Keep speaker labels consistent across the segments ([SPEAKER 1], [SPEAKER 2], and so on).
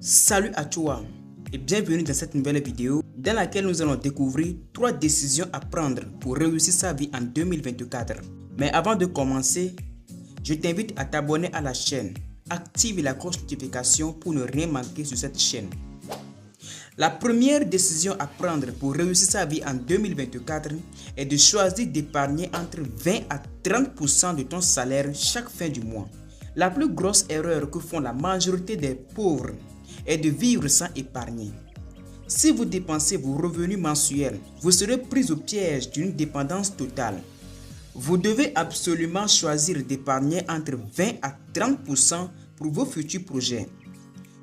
[SPEAKER 1] Salut à toi et bienvenue dans cette nouvelle vidéo dans laquelle nous allons découvrir 3 décisions à prendre pour réussir sa vie en 2024. Mais avant de commencer, je t'invite à t'abonner à la chaîne. Active la cloche de notification pour ne rien manquer sur cette chaîne. La première décision à prendre pour réussir sa vie en 2024 est de choisir d'épargner entre 20 à 30% de ton salaire chaque fin du mois. La plus grosse erreur que font la majorité des pauvres est de vivre sans épargner. Si vous dépensez vos revenus mensuels, vous serez pris au piège d'une dépendance totale. Vous devez absolument choisir d'épargner entre 20 à 30% pour vos futurs projets.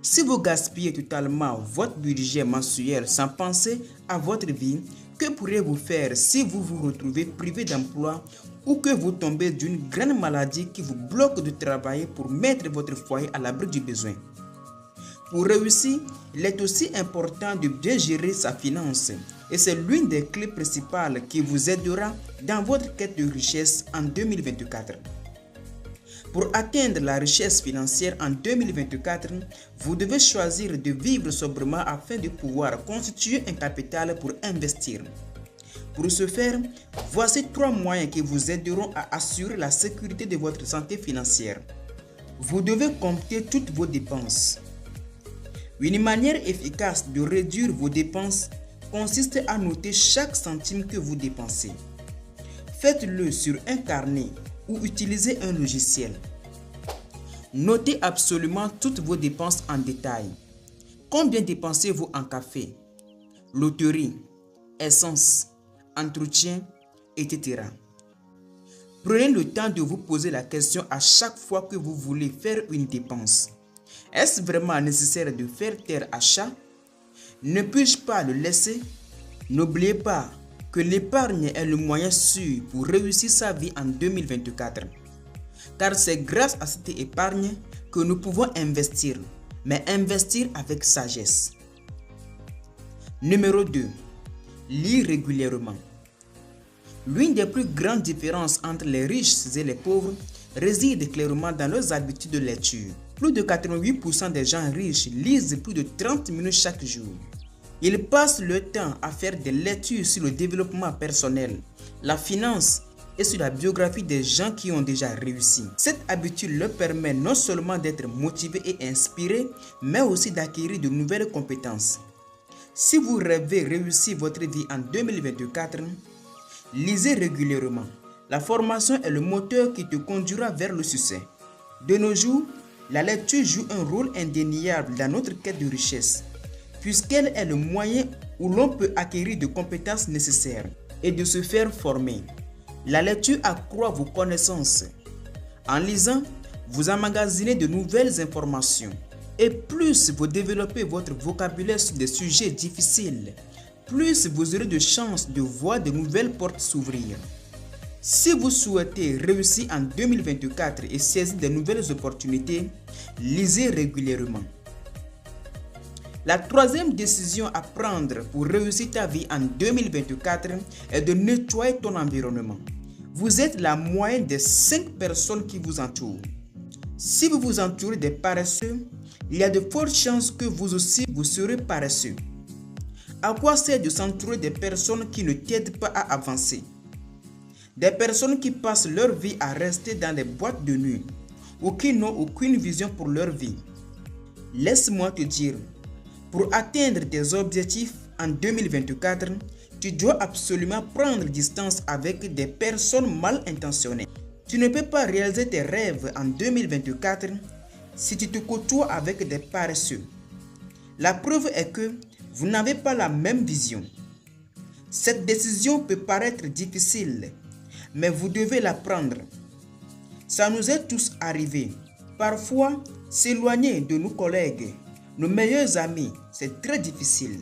[SPEAKER 1] Si vous gaspillez totalement votre budget mensuel sans penser à votre vie, que pourrez-vous faire si vous vous retrouvez privé d'emploi ou que vous tombez d'une grande maladie qui vous bloque de travailler pour mettre votre foyer à l'abri du besoin? Pour réussir, il est aussi important de bien gérer sa finance et c'est l'une des clés principales qui vous aidera dans votre quête de richesse en 2024. Pour atteindre la richesse financière en 2024, vous devez choisir de vivre sobrement afin de pouvoir constituer un capital pour investir. Pour ce faire, voici 3 moyens qui vous aideront à assurer la sécurité de votre santé financière. Vous devez compter toutes vos dépenses. Une manière efficace de réduire vos dépenses consiste à noter chaque centime que vous dépensez. Faites-le sur un carnet ou utilisez un logiciel. Notez absolument toutes vos dépenses en détail. Combien dépensez-vous en café, loterie, essence, entretien, etc. Prenez le temps de vous poser la question à chaque fois que vous voulez faire une dépense. Est-ce vraiment nécessaire de faire tel achat? Ne puis-je pas le laisser? N'oubliez pas que l'épargne est le moyen sûr pour réussir sa vie en 2024. Car c'est grâce à cette épargne que nous pouvons investir, mais investir avec sagesse. Numéro 2. Lire régulièrement. L'une des plus grandes différences entre les riches et les pauvres réside clairement dans leurs habitudes de lecture. Plus de 88% des gens riches lisent plus de 30 minutes chaque jour. Ils passent leur temps à faire des lectures sur le développement personnel, la finance et sur la biographie des gens qui ont déjà réussi. Cette habitude leur permet non seulement d'être motivés et inspirés, mais aussi d'acquérir de nouvelles compétences. Si vous rêvez réussir votre vie en 2024, lisez régulièrement. La formation est le moteur qui te conduira vers le succès. De nos jours, la lecture joue un rôle indéniable dans notre quête de richesse, puisqu'elle est le moyen où l'on peut acquérir des compétences nécessaires et de se faire former. La lecture accroît vos connaissances. En lisant, vous emmagasinez de nouvelles informations. Et plus vous développez votre vocabulaire sur des sujets difficiles, plus vous aurez de chances de voir de nouvelles portes s'ouvrir. Si vous souhaitez réussir en 2024 et saisir de nouvelles opportunités, lisez régulièrement. La troisième décision à prendre pour réussir ta vie en 2024 est de nettoyer ton environnement. Vous êtes la moyenne des 5 personnes qui vous entourent. Si vous vous entourez des paresseux, il y a de fortes chances que vous aussi vous serez paresseux. À quoi sert de s'entourer des personnes qui ne t'aident pas à avancer? Des personnes qui passent leur vie à rester dans les boîtes de nuit ou qui n'ont aucune vision pour leur vie. Laisse-moi te dire, pour atteindre tes objectifs en 2024, tu dois absolument prendre distance avec des personnes mal intentionnées. Tu ne peux pas réaliser tes rêves en 2024 si tu te côtoies avec des paresseux. La preuve est que vous n'avez pas la même vision. Cette décision peut paraître difficile, mais vous devez la prendre. Ça nous est tous arrivé. Parfois, s'éloigner de nos collègues, nos meilleurs amis, c'est très difficile.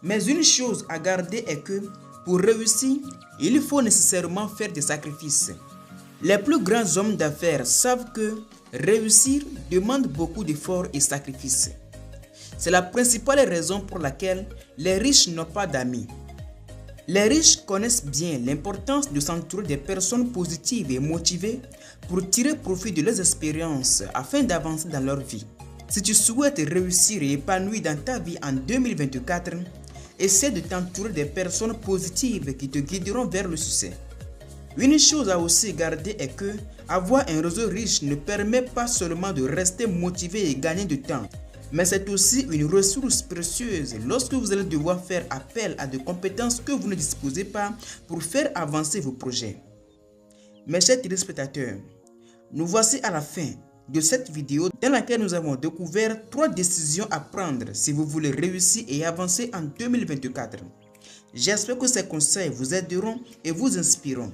[SPEAKER 1] Mais une chose à garder est que pour réussir, il faut nécessairement faire des sacrifices. Les plus grands hommes d'affaires savent que réussir demande beaucoup d'efforts et sacrifices. C'est la principale raison pour laquelle les riches n'ont pas d'amis. Les riches connaissent bien l'importance de s'entourer des personnes positives et motivées pour tirer profit de leurs expériences afin d'avancer dans leur vie. Si tu souhaites réussir et épanouir dans ta vie en 2024, essaie de t'entourer des personnes positives qui te guideront vers le succès. Une chose à aussi garder est que avoir un réseau riche ne permet pas seulement de rester motivé et gagner du temps, mais c'est aussi une ressource précieuse lorsque vous allez devoir faire appel à des compétences que vous ne disposez pas pour faire avancer vos projets. Mes chers téléspectateurs, nous voici à la fin de cette vidéo dans laquelle nous avons découvert 3 décisions à prendre si vous voulez réussir et avancer en 2024. J'espère que ces conseils vous aideront et vous inspireront.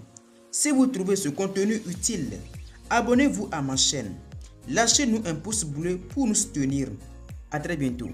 [SPEAKER 1] Si vous trouvez ce contenu utile, abonnez-vous à ma chaîne. Lâchez-nous un pouce bleu pour nous soutenir. À très bientôt.